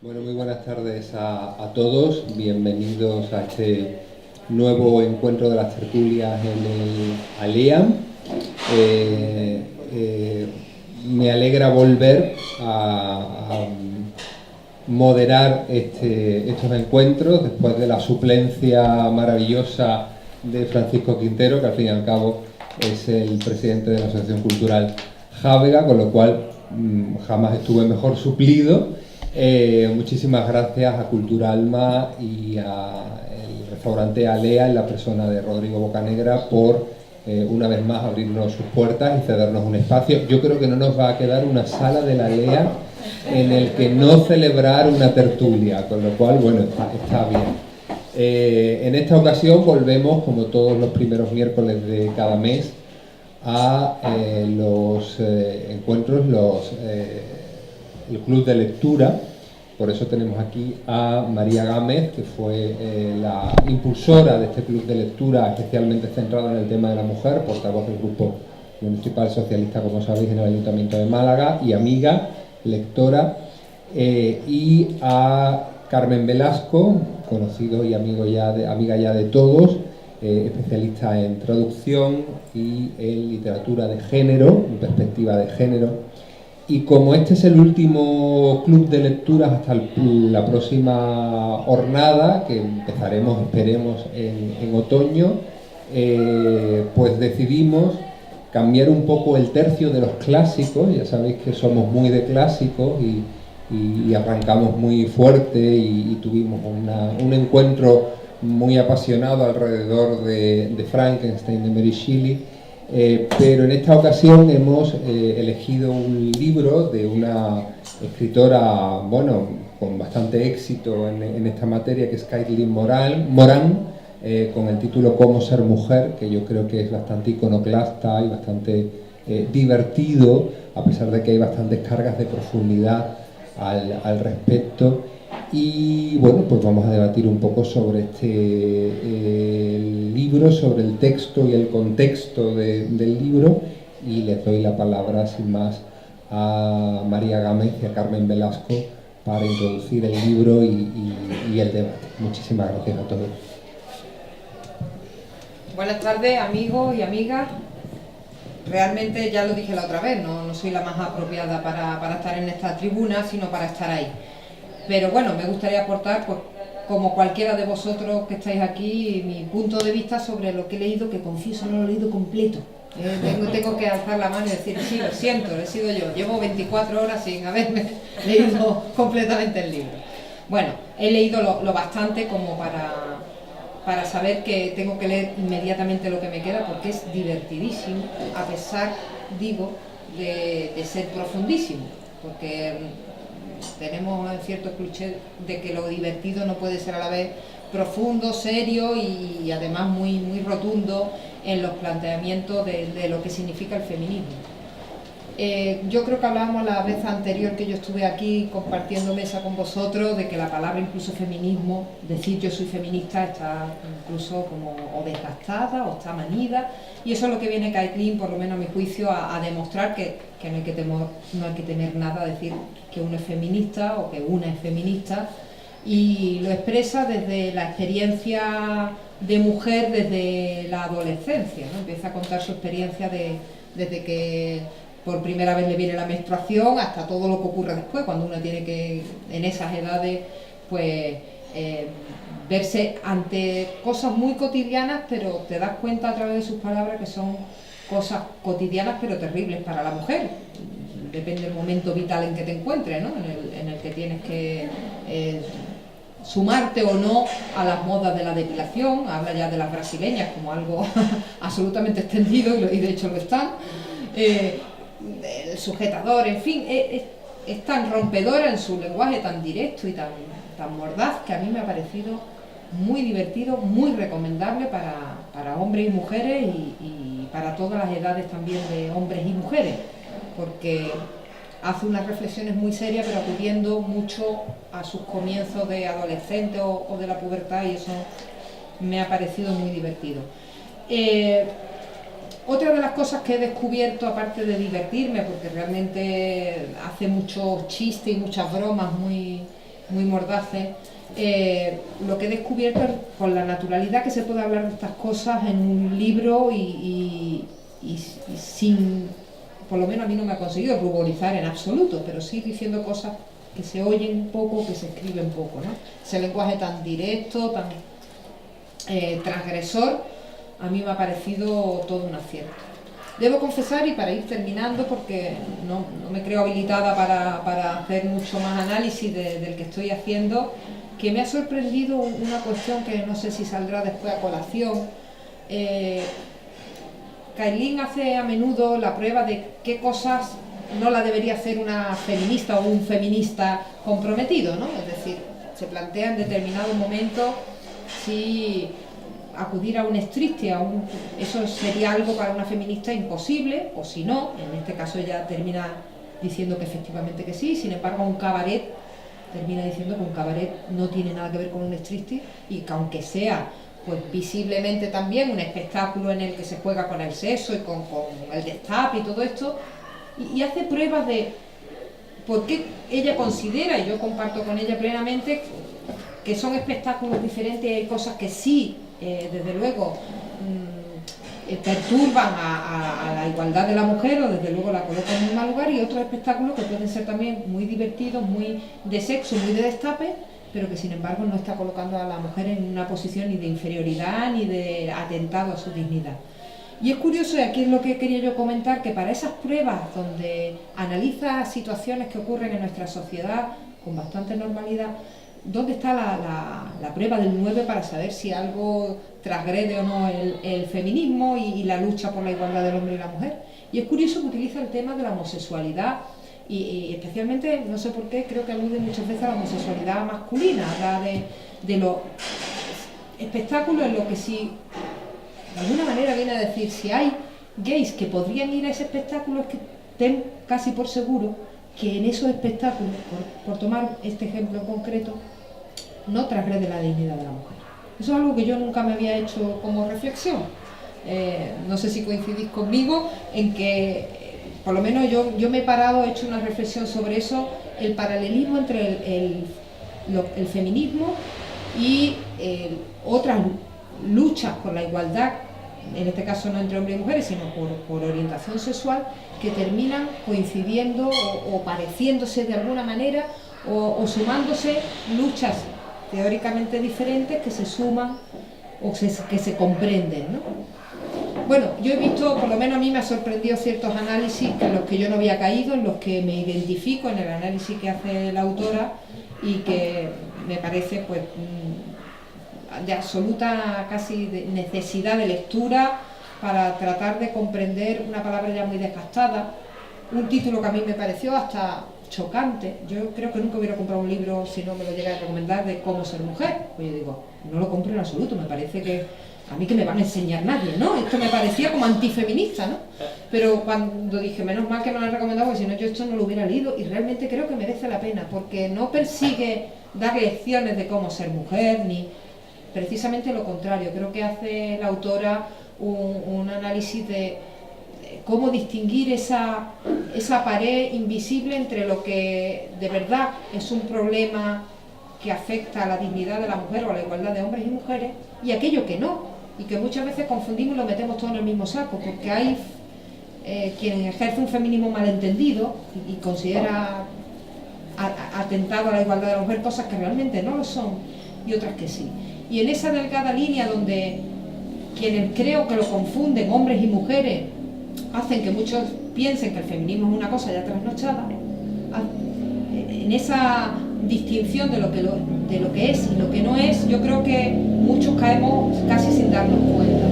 Bueno, muy buenas tardes a todos. Bienvenidos a este nuevo encuentro de las tertulias en el ALEAM. Eh, eh, Me alegra volver a moderar estos encuentros después de la suplencia maravillosa de Francisco Quintero, que al fin y al cabo es el presidente de la Asociación Cultural Jávega, con lo cual jamás estuve mejor suplido. Muchísimas gracias a Cultura Alma y al restaurante Alea, en la persona de Rodrigo Bocanegra, por una vez más abrirnos sus puertas y cedernos un espacio. Yo creo que no nos va a quedar una sala de la Alea en el que no celebrar una tertulia, con lo cual, bueno, está bien. En esta ocasión volvemos, como todos los primeros miércoles de cada mes, a los encuentros, el club de lectura. Por eso tenemos aquí a María Gámez, que fue la impulsora de este club de lectura, especialmente centrado en el tema de la mujer, portavoz del Grupo Municipal Socialista, como sabéis, en el Ayuntamiento de Málaga, y amiga, lectora, y a Carmen Velasco, conocido y amiga ya de todos, especialista en traducción y en literatura de género, en perspectiva de género. Y como este es el último club de lecturas hasta la próxima jornada, que empezaremos, esperemos, en otoño, pues decidimos cambiar un poco el tercio de los clásicos. Ya sabéis que somos muy de clásicos y arrancamos muy fuerte y tuvimos un encuentro muy apasionado alrededor de Frankenstein, de Mary Shelley. Pero en esta ocasión hemos elegido un libro de una escritora, bueno, con bastante éxito en esta materia, que es Caitlin Moran, con el título Cómo ser mujer, que yo creo que es bastante iconoclasta y bastante divertido, a pesar de que hay bastantes cargas de profundidad al respecto. Y bueno, pues vamos a debatir un poco sobre el libro, sobre el texto y el contexto del libro, y les doy la palabra sin más a María Gámez y a Carmen Velasco para introducir el libro y el debate. Muchísimas gracias a todos. Buenas tardes, amigos y amigas. Realmente, ya lo dije la otra vez, no soy la más apropiada para estar en esta tribuna, sino para estar ahí. Pero bueno, me gustaría aportar, pues, como cualquiera de vosotros que estáis aquí, mi punto de vista sobre lo que he leído, que confieso no lo he leído completo. Tengo que alzar la mano y decir, sí, lo siento, he sido yo. Llevo 24 horas sin haberme leído completamente el libro. Bueno, he leído lo bastante como para saber que tengo que leer inmediatamente lo que me queda, porque es divertidísimo, a pesar, digo, de ser profundísimo, porque tenemos cierto cliché de que lo divertido no puede ser a la vez profundo, serio y además muy rotundo en los planteamientos de lo que significa el feminismo. Yo creo que hablábamos la vez anterior que yo estuve aquí compartiendo mesa con vosotros de que la palabra incluso feminismo, decir yo soy feminista, está incluso como o desgastada o está manida, y eso es lo que viene Caitlin, por lo menos a mi juicio, a demostrar que no hay que temer nada a decir que uno es feminista o que una es feminista, y lo expresa desde la experiencia de mujer desde la adolescencia, ¿no? Empieza a contar su experiencia desde que por primera vez le viene la menstruación hasta todo lo que ocurre después, cuando uno tiene que, en esas edades, pues verse ante cosas muy cotidianas, pero te das cuenta a través de sus palabras que son cosas cotidianas pero terribles para la mujer. Depende del momento vital en que te encuentres, ¿no? En el que tienes que sumarte o no a las modas de la depilación. Habla ya de las brasileñas como algo absolutamente extendido, y de hecho lo están. El sujetador, en fin, es tan rompedora en su lenguaje, tan directo y tan mordaz, que a mí me ha parecido muy divertido, muy recomendable para hombres y mujeres y para todas las edades también de hombres y mujeres, porque hace unas reflexiones muy serias, pero acudiendo mucho a sus comienzos de adolescente o de la pubertad, y eso me ha parecido muy divertido. Otra de las cosas que he descubierto, aparte de divertirme, porque realmente hace muchos chistes y muchas bromas muy, muy mordaces, lo que he descubierto es con la naturalidad que se puede hablar de estas cosas en un libro y sin, por lo menos a mí no me ha conseguido ruborizar en absoluto, pero sí diciendo cosas que se oyen poco, que se escriben poco, ¿no? Ese lenguaje tan directo, tan transgresor, a mí me ha parecido todo un acierto. Debo confesar, y para ir terminando, porque no me creo habilitada para hacer mucho más análisis del que estoy haciendo, que me ha sorprendido una cuestión que no sé si saldrá después a colación. Kailin hace a menudo la prueba de qué cosas no la debería hacer una feminista o un feminista comprometido, ¿no? Es decir, se plantea en determinado momento si acudir a un striptease, eso sería algo para una feminista imposible, o si no, en este caso ella termina diciendo que efectivamente que sí. Sin embargo, un cabaret termina diciendo que un cabaret no tiene nada que ver con un striptease, y que aunque sea pues visiblemente también un espectáculo en el que se juega con el sexo y con el destape y todo esto, y hace pruebas de por qué ella considera, y yo comparto con ella plenamente, que son espectáculos diferentes. Hay cosas que sí, desde luego, perturban a la igualdad de la mujer, o desde luego la colocan en un mal lugar, y otros espectáculos que pueden ser también muy divertidos, muy de sexo, muy de destape, pero que sin embargo no está colocando a la mujer en una posición ni de inferioridad ni de atentado a su dignidad. Y es curioso, y aquí es lo que quería yo comentar, que para esas pruebas donde analiza situaciones que ocurren en nuestra sociedad con bastante normalidad, ¿dónde está la prueba del 9 para saber si algo transgrede o no el feminismo y la lucha por la igualdad del hombre y la mujer? Y es curioso que utiliza el tema de la homosexualidad, y especialmente, no sé por qué, creo que alude muchas veces a la homosexualidad masculina, habla de los espectáculos en lo que sí, de alguna manera viene a decir, si hay gays que podrían ir a ese espectáculo, es que ten casi por seguro que en esos espectáculos, por tomar este ejemplo en concreto, no transgrede la dignidad de la mujer. Eso es algo que yo nunca me había hecho como reflexión. No sé si coincidís conmigo en que, por lo menos yo me he parado, he hecho una reflexión sobre eso, el paralelismo entre el feminismo y otras luchas por la igualdad, en este caso no entre hombres y mujeres, sino por orientación sexual, que terminan coincidiendo o pareciéndose de alguna manera, o sumándose luchas teóricamente diferentes que se suman o que se comprenden, ¿no? Bueno, yo he visto, por lo menos a mí me ha sorprendido ciertos análisis en los que yo no había caído, en los que me identifico en el análisis que hace la autora, y que me parece pues de absoluta casi necesidad de lectura para tratar de comprender una palabra ya muy desgastada, un título que a mí me pareció hasta chocante. Yo creo que nunca hubiera comprado un libro, si no me lo llega a recomendar, de cómo ser mujer. Pues yo digo, no lo compro en absoluto, me parece que a mí que me van a enseñar nadie, ¿no? Esto me parecía como antifeminista, ¿no? Pero cuando dije, menos mal que me lo han recomendado, porque si no yo esto no lo hubiera leído, y realmente creo que merece la pena, porque no persigue dar lecciones de cómo ser mujer, ni precisamente lo contrario. Creo que hace la autora un análisis de cómo distinguir esa pared invisible entre lo que de verdad es un problema que afecta a la dignidad de la mujer o a la igualdad de hombres y mujeres, y aquello que no, y que muchas veces confundimos y lo metemos todo en el mismo saco, porque hay quien ejerce un feminismo malentendido y considera atentado a la igualdad de la mujer cosas que realmente no lo son, y otras que sí. Y en esa delgada línea donde quienes creo que lo confunden, hombres y mujeres, hacen que muchos piensen que el feminismo es una cosa ya trasnochada, en esa distinción de lo que es y lo que no es, yo creo que muchos caemos casi sin darnos cuenta.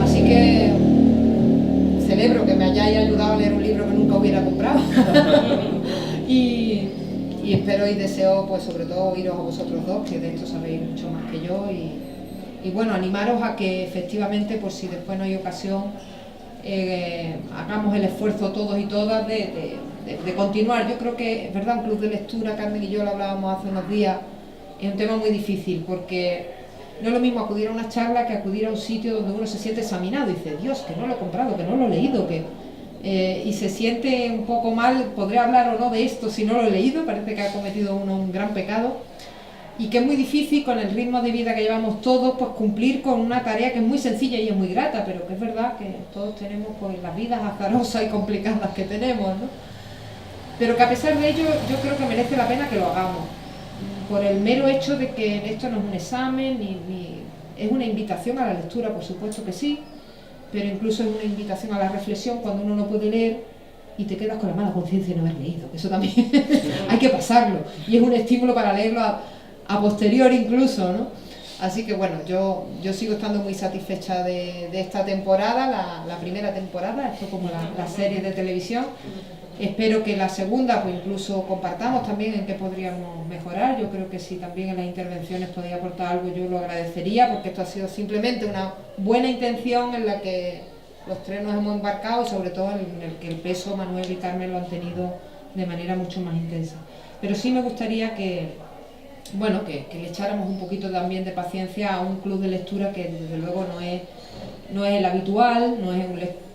Así que celebro que me hayáis ayudado a leer un libro que nunca hubiera comprado. y espero y deseo, pues sobre todo, oíros a vosotros dos, que de esto sabéis mucho más que yo, y bueno, animaros a que efectivamente, por si después no hay ocasión, hagamos el esfuerzo todos y todas de continuar. Yo creo que es verdad, un club de lectura, Carmen y yo lo hablábamos hace unos días, es un tema muy difícil, porque no es lo mismo acudir a una charla que acudir a un sitio donde uno se siente examinado y dice, Dios, que no lo he comprado, que no lo he leído, que y se siente un poco mal, podré hablar o no de esto si no lo he leído, parece que ha cometido uno un gran pecado, y que es muy difícil con el ritmo de vida que llevamos todos, pues cumplir con una tarea que es muy sencilla y es muy grata, pero que es verdad que todos tenemos pues las vidas azarosas y complicadas que tenemos, ¿no? Pero que a pesar de ello yo creo que merece la pena que lo hagamos, por el mero hecho de que esto no es un examen, es una invitación a la lectura, por supuesto que sí, pero incluso es una invitación a la reflexión cuando uno no puede leer y te quedas con la mala conciencia de no haber leído, que eso también hay que pasarlo, y es un estímulo para leerlo a posteriori incluso, ¿no? Así que bueno, yo sigo estando muy satisfecha de esta temporada, la primera temporada, esto como la serie de televisión. Espero que la segunda pues incluso compartamos también en qué podríamos mejorar. Yo creo que si también en las intervenciones podéis aportar algo, yo lo agradecería, porque esto ha sido simplemente una buena intención en la que los tres nos hemos embarcado, y sobre todo en el que el peso Manuel y Carmen lo han tenido de manera mucho más intensa. Pero sí me gustaría que le echáramos un poquito también de paciencia a un club de lectura que desde luego no es el habitual, no es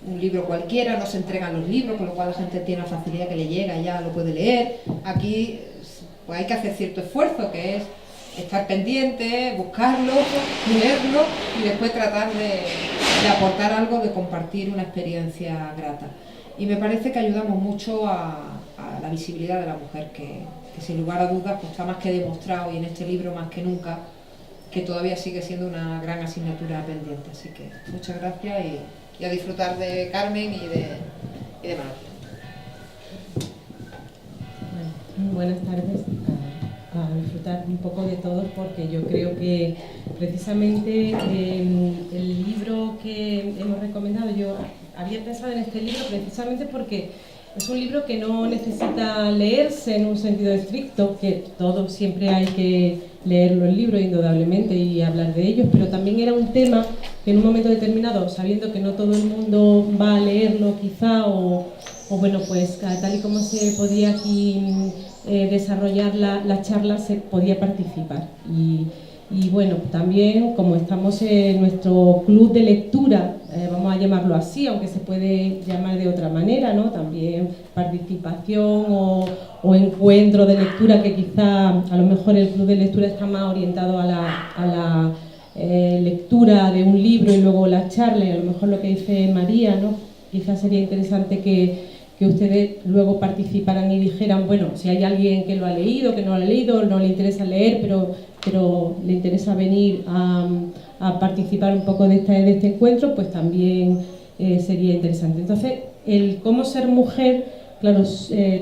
un libro cualquiera, no se entregan los libros, con lo cual la gente tiene la facilidad que le llega y ya lo puede leer. Aquí pues hay que hacer cierto esfuerzo, que es estar pendiente, buscarlo, leerlo y después tratar de aportar algo, de compartir una experiencia grata. Y me parece que ayudamos mucho a la visibilidad de la mujer, que sin lugar a dudas pues está más que demostrado, y en este libro más que nunca, que todavía sigue siendo una gran asignatura pendiente. Así que muchas gracias y a disfrutar de Carmen y de Manuel. Bueno, buenas tardes. A disfrutar un poco de todos, porque yo creo que precisamente el libro que hemos recomendado, yo había pensado en este libro precisamente porque es un libro que no necesita leerse en un sentido estricto, que todos siempre hay que leer los libros indudablemente y hablar de ellos, pero también era un tema que en un momento determinado, sabiendo que no todo el mundo va a leerlo quizá, o bueno, pues tal y como se podía aquí desarrollar la charla, se podía participar. Y bueno, también como estamos en nuestro club de lectura, vamos a llamarlo así, aunque se puede llamar de otra manera, ¿no? También participación o encuentro de lectura, que quizá a lo mejor el club de lectura está más orientado a la lectura de un libro y luego la charla, y a lo mejor lo que dice María, ¿no? Quizás sería interesante que ustedes luego participaran y dijeran, bueno, si hay alguien que lo ha leído, que no lo ha leído, no le interesa leer, pero le interesa venir a participar un poco de este encuentro, pues también sería interesante. Entonces, el cómo ser mujer, claro,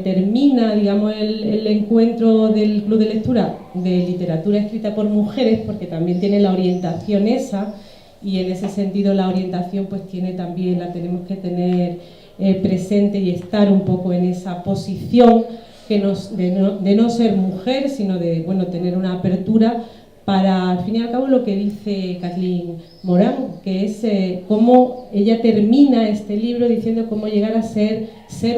termina, digamos, el encuentro del club de lectura de literatura escrita por mujeres, porque también tiene la orientación esa, y en ese sentido la orientación pues la tenemos que tener presente y estar un poco en esa posición de no ser mujer, sino de tener una apertura para, al fin y al cabo, lo que dice Kathleen Morán, que es cómo ella termina este libro diciendo cómo llegar a ser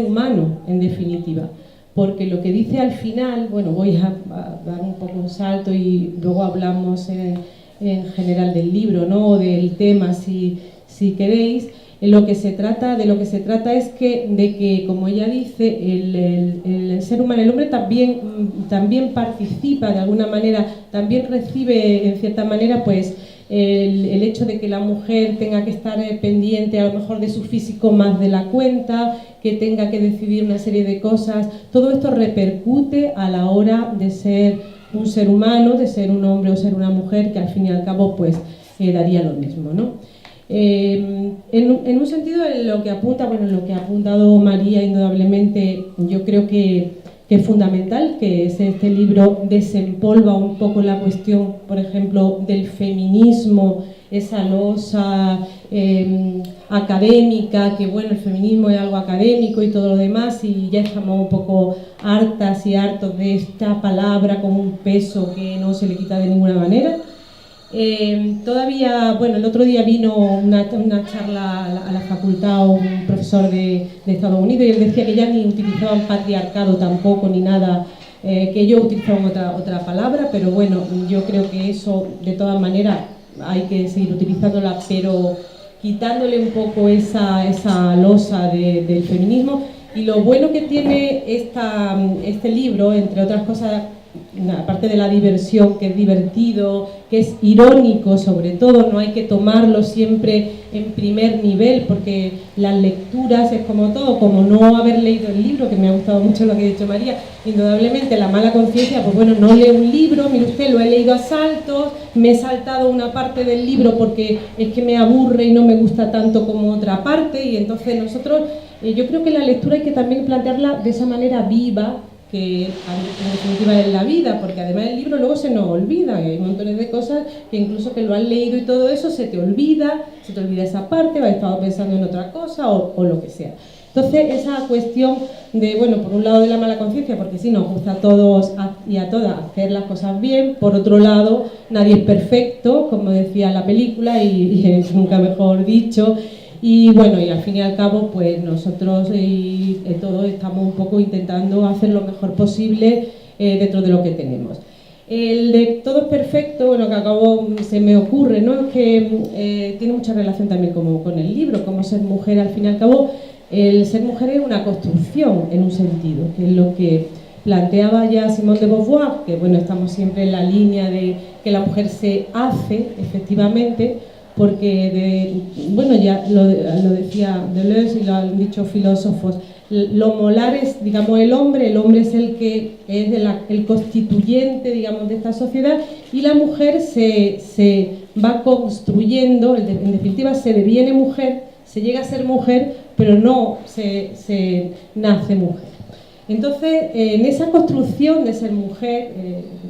humano, en definitiva. Porque lo que dice al final, voy a dar un poco un salto y luego hablamos en general del libro, ¿no? O del tema, si queréis. De lo que se trata es de que, como ella dice, el ser humano, el hombre también participa de alguna manera, también recibe en cierta manera pues el hecho de que la mujer tenga que estar pendiente a lo mejor de su físico más de la cuenta, que tenga que decidir una serie de cosas. Todo esto repercute a la hora de ser un ser humano, de ser un hombre o ser una mujer, que al fin y al cabo pues daría lo mismo, ¿no? En un sentido, lo que ha apuntado María, indudablemente, yo creo que es fundamental, que este libro desempolva un poco la cuestión, por ejemplo, del feminismo, esa losa académica, que el feminismo es algo académico y todo lo demás, y ya estamos un poco hartas y hartos de esta palabra con un peso que no se le quita de ninguna manera. Todavía, el otro día vino una charla a la facultad un profesor de Estados Unidos, y él decía que ya ni utilizaban patriarcado tampoco ni nada, que ellos utilizaban otra palabra, pero yo creo que eso de todas maneras hay que seguir utilizándola, pero quitándole un poco esa losa del feminismo. Y lo bueno que tiene este libro, entre otras cosas, aparte de la diversión, que es divertido, que es irónico sobre todo, no hay que tomarlo siempre en primer nivel, porque las lecturas es como todo, como no haber leído el libro, que me ha gustado mucho lo que ha dicho María, indudablemente la mala conciencia, pues bueno, no leo un libro, mire usted, lo he leído a saltos, me he saltado una parte del libro porque es que me aburre y no me gusta tanto como otra parte, y entonces nosotros, yo creo que la lectura hay que también plantearla de esa manera viva, que en definitiva es la vida, porque además el libro luego se nos olvida, hay montones de cosas que incluso que lo has leído y todo eso se te olvida esa parte, has estado pensando en otra cosa o lo que sea. Entonces esa cuestión de, bueno, por un lado de la mala conciencia, porque sí, nos gusta a todos y a todas hacer las cosas bien, por otro lado, nadie es perfecto, como decía la película, y es nunca mejor dicho. Y bueno, y al fin y al cabo, pues nosotros todos estamos un poco intentando hacer lo mejor posible dentro de lo que tenemos. El de todo es perfecto, bueno, que acabo se me ocurre, ¿no? Es que tiene mucha relación también como con el libro, como ser mujer, al fin y al cabo, el ser mujer es una construcción en un sentido, que es lo que planteaba ya Simone de Beauvoir, que bueno, estamos siempre en la línea de que la mujer se hace, efectivamente, porque bueno, ya lo decía Deleuze y lo han dicho filósofos, lo molar es, digamos, el hombre es el que es el constituyente, digamos, de esta sociedad, y la mujer se va construyendo, en definitiva se deviene mujer, se llega a ser mujer, pero no se nace mujer. Entonces, en esa construcción de ser mujer,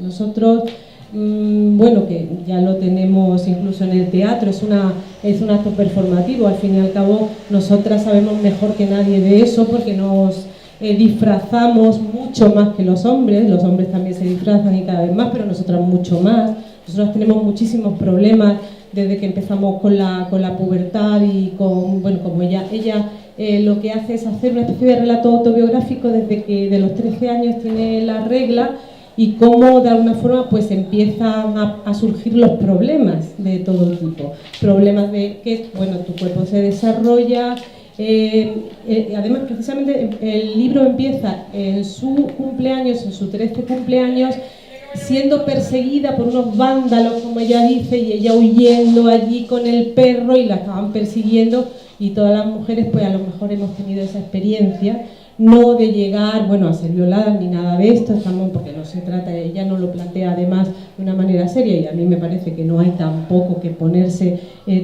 nosotros, bueno, que ya lo tenemos incluso en el teatro, es un acto performativo, al fin y al cabo nosotras sabemos mejor que nadie de eso, porque nos disfrazamos mucho más que los hombres también se disfrazan y cada vez más, pero nosotras mucho más. Nosotros tenemos muchísimos problemas desde que empezamos con la pubertad y con, bueno, como ella lo que hace es hacer una especie de relato autobiográfico desde que de los 13 años tiene la regla, y cómo de alguna forma pues empiezan a surgir los problemas de todo tipo. Problemas de que, bueno, tu cuerpo se desarrolla. Además, precisamente el libro empieza en su cumpleaños, en su 13 cumpleaños, siendo perseguida por unos vándalos, como ella dice, y ella huyendo allí con el perro y la estaban persiguiendo, y todas las mujeres pues a lo mejor hemos tenido esa experiencia, no de llegar, bueno, a ser violadas ni nada de esto, porque no se trata, ella no lo plantea además de una manera seria, y a mí me parece que no hay tampoco que ponerse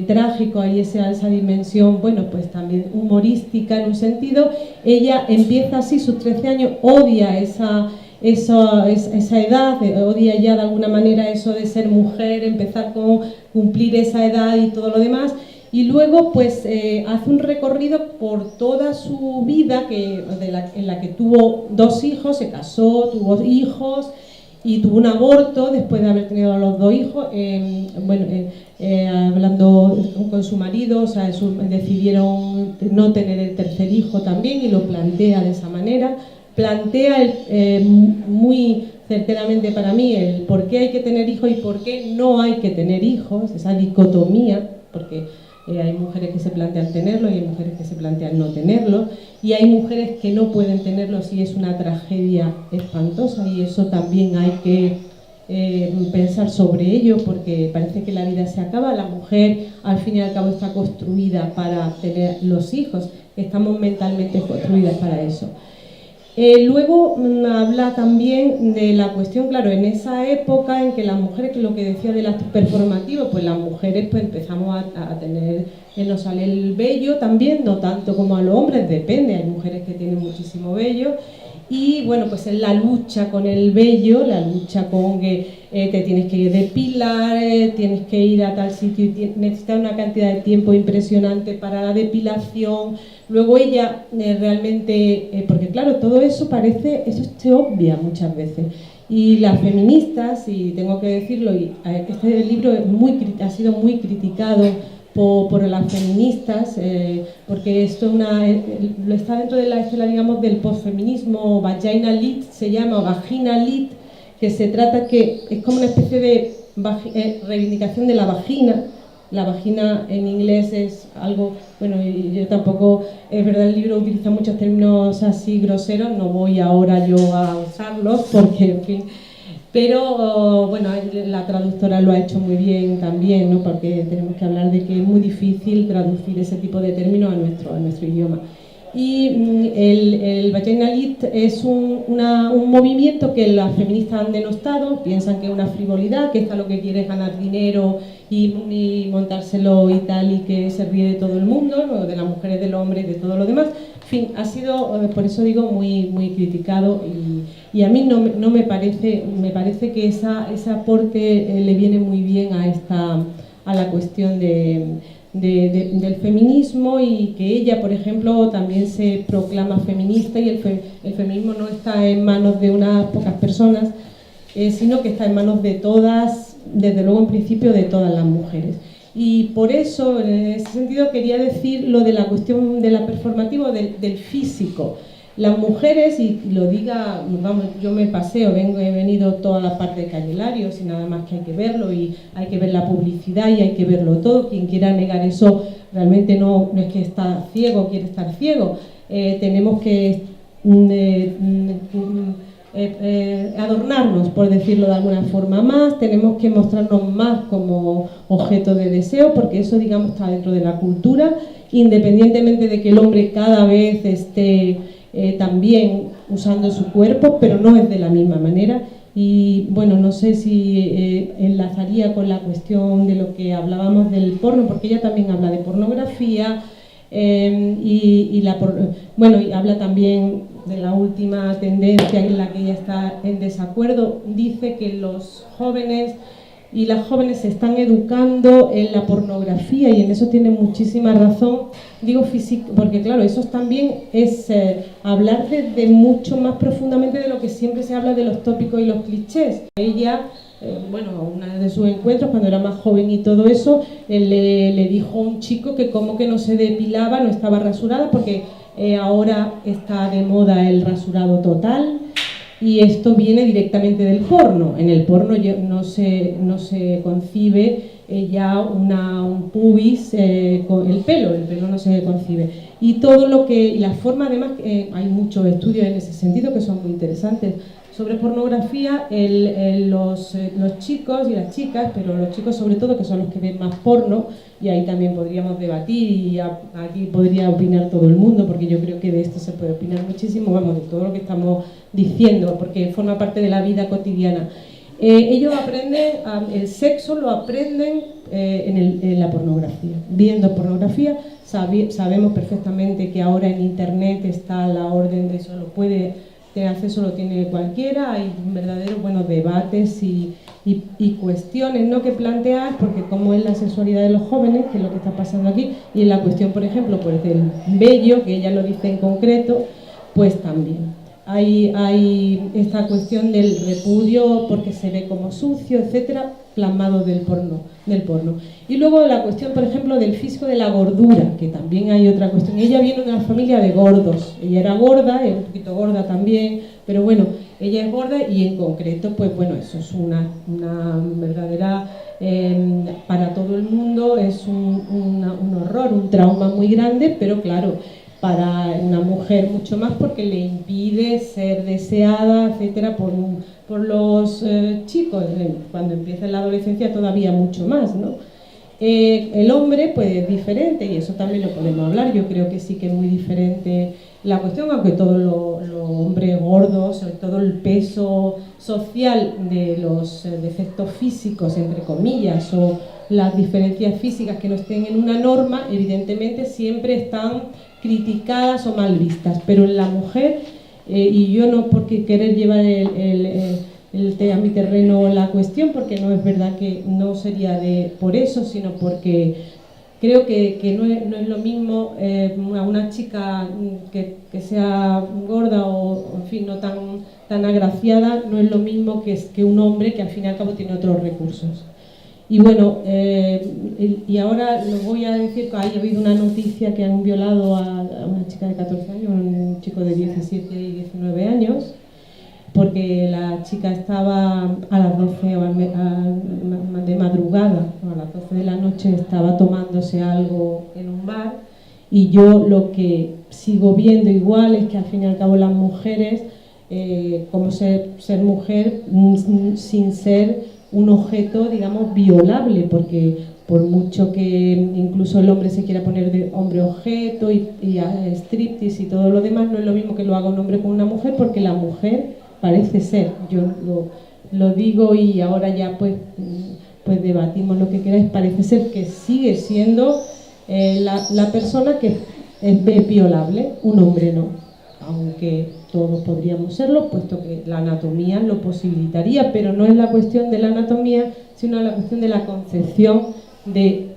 trágico, hay esa dimensión, bueno, pues también humorística en un sentido. Ella empieza así, sus 13 años, odia esa edad, odia ya de alguna manera eso de ser mujer, empezar con cumplir esa edad y todo lo demás. Y luego pues hace un recorrido por toda su vida en la que tuvo 2 hijos, se casó, tuvo hijos y tuvo un aborto después de haber tenido a los 2 hijos, hablando con su marido, o sea, decidieron no tener el tercer hijo también, y lo plantea de esa manera, plantea muy certeramente para mí el por qué hay que tener hijos y por qué no hay que tener hijos, esa dicotomía, porque hay mujeres que se plantean tenerlo y hay mujeres que se plantean no tenerlo, y hay mujeres que no pueden tenerlo si es una tragedia espantosa, y eso también hay que pensar sobre ello, porque parece que la vida se acaba. La mujer al fin y al cabo está construida para tener los hijos, estamos mentalmente construidas para eso. Luego habla también de la cuestión, claro, en esa época en que las mujeres, que lo que decía del acto performativo, pues las mujeres pues empezamos a tener, nos sale el vello también, no tanto como a los hombres, depende, hay mujeres que tienen muchísimo vello, y bueno, pues es la lucha con el vello, la lucha con que te tienes que depilar, tienes que ir a tal sitio y necesitas una cantidad de tiempo impresionante para la depilación. Luego ella realmente, porque claro, todo eso eso se obvia muchas veces, y las feministas, y tengo que decirlo, y este libro ha sido muy criticado por las feministas, porque esto está dentro de la escena, digamos, del posfeminismo, vagina lit, se llama vagina lit, que se trata que es como una especie de reivindicación de la vagina, La vagina en inglés es algo, bueno, y yo tampoco, es verdad, el libro utiliza muchos términos así groseros, no voy ahora yo a usarlos porque, en fin, pero bueno, la traductora lo ha hecho muy bien también, ¿no? Porque tenemos que hablar de que es muy difícil traducir ese tipo de términos a nuestro idioma. Y el Vaginalist es un movimiento que las feministas han denostado, piensan que es una frivolidad, que esta lo que quiere es ganar dinero y montárselo y tal, y que se ríe de todo el mundo, ¿no? De las mujeres, del hombre y de todo lo demás. En fin, ha sido, por eso digo, muy, muy criticado y a mí no me parece que ese aporte le viene muy bien a la cuestión del feminismo, y que ella, por ejemplo, también se proclama feminista, y el feminismo no está en manos de unas pocas personas, sino que está en manos de todas, desde luego en principio de todas las mujeres. Y por eso, en ese sentido, quería decir lo de la cuestión de la performativa, del físico. Las mujeres, y lo diga, vamos, yo me paseo, he venido toda la parte de Calle Larios y nada más que hay que verlo, y hay que ver la publicidad y hay que verlo todo. Quien quiera negar eso realmente no es que está ciego, quiere estar ciego. Tenemos que adornarnos, por decirlo de alguna forma, más, tenemos que mostrarnos más como objeto de deseo, porque eso, digamos, está dentro de la cultura, independientemente de que el hombre cada vez esté también usando su cuerpo, pero no es de la misma manera. Y bueno, no sé si enlazaría con la cuestión de lo que hablábamos del porno, porque ella también habla de pornografía, y habla también de la última tendencia en la que ella está en desacuerdo. Dice que los jóvenes y las jóvenes se están educando en la pornografía, y en eso tiene muchísima razón. Digo físico porque claro, eso también es hablar de mucho más profundamente de lo que siempre se habla de los tópicos y los clichés. Ella, una de sus encuentros, cuando era más joven y todo eso, le dijo a un chico que como que no se depilaba, no estaba rasurada, porque ahora está de moda el rasurado total. Y esto viene directamente del porno. En el porno no se concibe ya un pubis con el pelo no se concibe. Y todo lo que, la forma, además, hay muchos estudios en ese sentido que son muy interesantes. Sobre pornografía, los chicos y las chicas, pero los chicos sobre todo, que son los que ven más porno, y ahí también podríamos debatir, y aquí podría opinar todo el mundo, porque yo creo que de esto se puede opinar muchísimo, vamos, de todo lo que estamos diciendo, porque forma parte de la vida cotidiana. Ellos aprenden, el sexo lo aprenden en la pornografía, viendo pornografía. Sabemos perfectamente que ahora en internet está la orden de eso, tener acceso lo tiene cualquiera. Hay verdaderos debates y cuestiones, ¿no?, que plantear, porque cómo es la sexualidad de los jóvenes, que es lo que está pasando aquí, y en la cuestión, por ejemplo, pues del vello, que ella lo dice en concreto, pues también. Hay esta cuestión del repudio porque se ve como sucio, etcétera, plasmado del porno. Y luego la cuestión, por ejemplo, del físico, de la gordura, que también hay otra cuestión. Ella viene de una familia de gordos. Ella era gorda, un poquito gorda también, pero bueno, ella es gorda, y en concreto, pues bueno, eso es una verdadera, para todo el mundo es un horror, un trauma muy grande, pero claro, para una mujer mucho más, porque le impide ser deseada, etcétera, por los chicos. Cuando empieza la adolescencia todavía mucho más, ¿no? El hombre pues es diferente, y eso también lo podemos hablar. Yo creo que sí que es muy diferente la cuestión, aunque todos los hombres gordos, sobre todo el peso social de los defectos físicos, entre comillas, o las diferencias físicas que no estén en una norma, evidentemente siempre están criticadas o mal vistas. Pero en la mujer, y yo no porque querer llevar a mi terreno la cuestión, porque no es verdad, que no sería por eso, sino porque creo que no es lo mismo a una chica que sea gorda o, en fin, no tan agraciada, no es lo mismo que un hombre que al fin y al cabo tiene otros recursos. Y bueno, y ahora lo voy a decir, que ha habido una noticia que han violado a una chica de 14 años, un chico de 17 y 19 años, porque la chica estaba a las 12 de madrugada, o a las 12 de la noche, estaba tomándose algo en un bar, y yo lo que sigo viendo igual es que al fin y al cabo las mujeres, como ser mujer sin ser un objeto, digamos, violable, porque por mucho que incluso el hombre se quiera poner de hombre objeto y a striptease y todo lo demás, no es lo mismo que lo haga un hombre con una mujer, porque la mujer parece ser, yo lo digo y ahora ya pues debatimos lo que queráis, parece ser que sigue siendo la persona que es violable, un hombre no, aunque todos podríamos serlo, puesto que la anatomía lo posibilitaría, pero no es la cuestión de la anatomía, sino la cuestión de la concepción de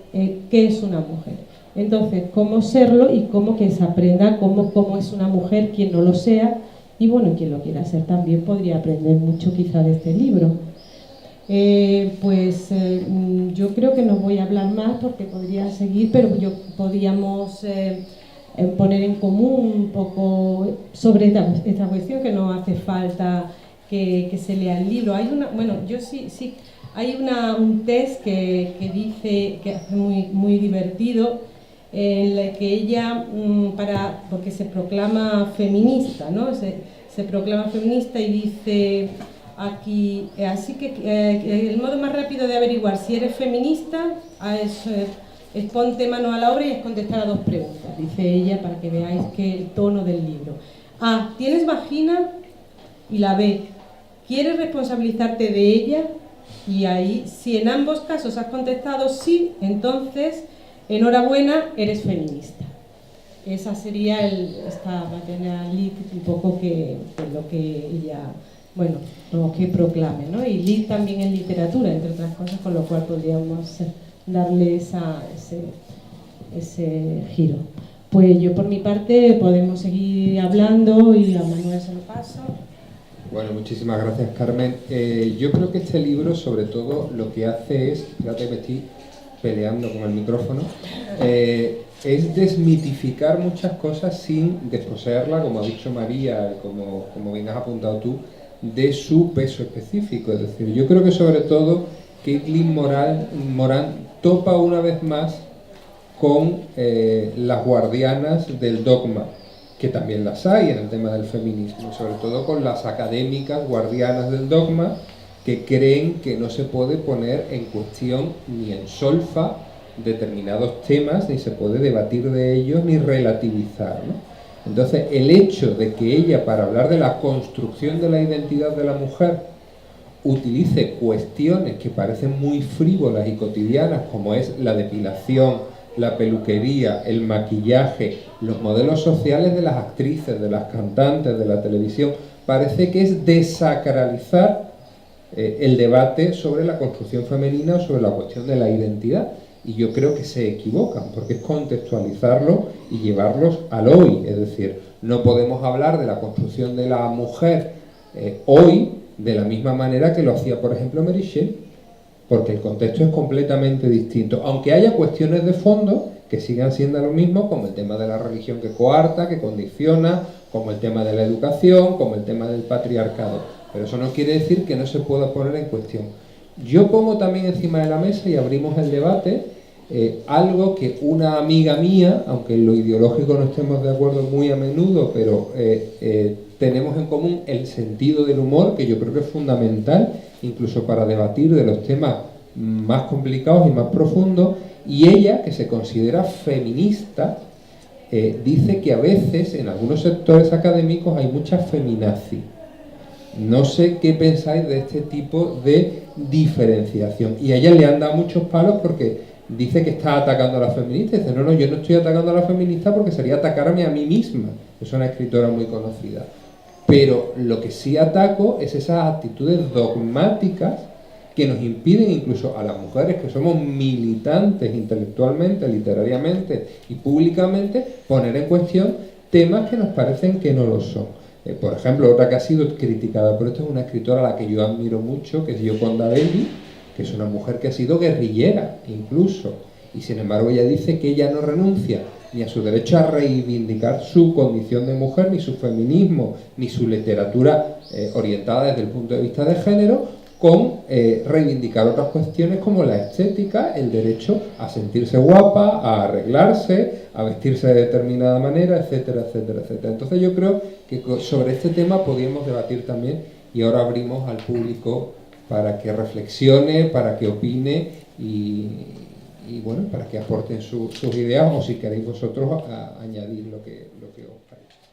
qué es una mujer. Entonces, cómo serlo y cómo que se aprenda cómo es una mujer, quien no lo sea, y bueno, quien lo quiera ser también podría aprender mucho quizá de este libro. Yo creo que no voy a hablar más porque podría seguir, pero podríamos poner en común un poco sobre esta cuestión, que no hace falta que se lea el libro. Hay un test que dice, que es muy divertido, en el que ella, porque se proclama feminista, ¿no? Se proclama feminista y dice aquí, así que el modo más rápido de averiguar si eres feminista es ponte mano a la obra y es contestar a 2 preguntas, dice ella, para que veáis que el tono del libro. A, ¿tienes vagina? Y la B, ¿quieres responsabilizarte de ella? Y ahí, si en ambos casos has contestado sí, entonces, enhorabuena, eres feminista. Esa sería esta batalla lit, un poco que lo que ella, bueno, lo que proclame, ¿no? Y lit también en literatura, entre otras cosas, con lo cual podríamos darle ese giro. Pues yo por mi parte podemos seguir hablando y a Manuel se lo paso. Bueno, muchísimas gracias, Carmen. Yo creo que este libro, sobre todo, lo que hace es, fíjate que me estoy peleando con el micrófono, es desmitificar muchas cosas sin desposeerla, como ha dicho María, como bien has apuntado tú, de su peso específico. Es decir, yo creo que sobre todo Caitlin Moran topa una vez más con las guardianas del dogma, que también las hay en el tema del feminismo, sobre todo con las académicas guardianas del dogma, que creen que no se puede poner en cuestión ni en solfa determinados temas, ni se puede debatir de ellos, ni relativizar, ¿no? Entonces, el hecho de que ella, para hablar de la construcción de la identidad de la mujer, utilice cuestiones que parecen muy frívolas y cotidianas, como es la depilación, la peluquería, el maquillaje, los modelos sociales de las actrices, de las cantantes, de la televisión, parece que es desacralizar el debate sobre la construcción femenina o sobre la cuestión de la identidad. Y yo creo que se equivocan, porque es contextualizarlo y llevarlos al hoy. Es decir, no podemos hablar de la construcción de la mujer hoy de la misma manera que lo hacía, por ejemplo, Mary Shelley, porque el contexto es completamente distinto, aunque haya cuestiones de fondo que sigan siendo lo mismo, como el tema de la religión que coarta, que condiciona, como el tema de la educación, como el tema del patriarcado. Pero eso no quiere decir que no se pueda poner en cuestión. Yo pongo también encima de la mesa, y abrimos el debate, algo que una amiga mía, aunque en lo ideológico no estemos de acuerdo muy a menudo, pero tenemos en común el sentido del humor, que yo creo que es fundamental, incluso para debatir de los temas más complicados y más profundos, y ella, que se considera feminista, dice que a veces en algunos sectores académicos hay mucha feminazi. No sé qué pensáis de este tipo de diferenciación. Y a ella le han dado muchos palos porque dice que está atacando a la feminista. Dice, no, yo no estoy atacando a la feminista porque sería atacarme a mí misma. Es una escritora muy conocida. Pero lo que sí ataco es esas actitudes dogmáticas que nos impiden incluso a las mujeres que somos militantes intelectualmente, literariamente y públicamente, poner en cuestión temas que nos parecen que no lo son. Por ejemplo, otra que ha sido criticada por esto es una escritora a la que yo admiro mucho, que es Yoconda Belli, que es una mujer que ha sido guerrillera incluso, y sin embargo ella dice que ella no renuncia ni a su derecho a reivindicar su condición de mujer, ni su feminismo, ni su literatura orientada desde el punto de vista de género, con reivindicar otras cuestiones como la estética, el derecho a sentirse guapa, a arreglarse, a vestirse de determinada manera, etcétera, etcétera, etcétera. Entonces yo creo que sobre este tema podríamos debatir también, y ahora abrimos al público para que reflexione, para que opine y bueno, para que aporten sus ideas, o si queréis vosotros añadir lo que os parece.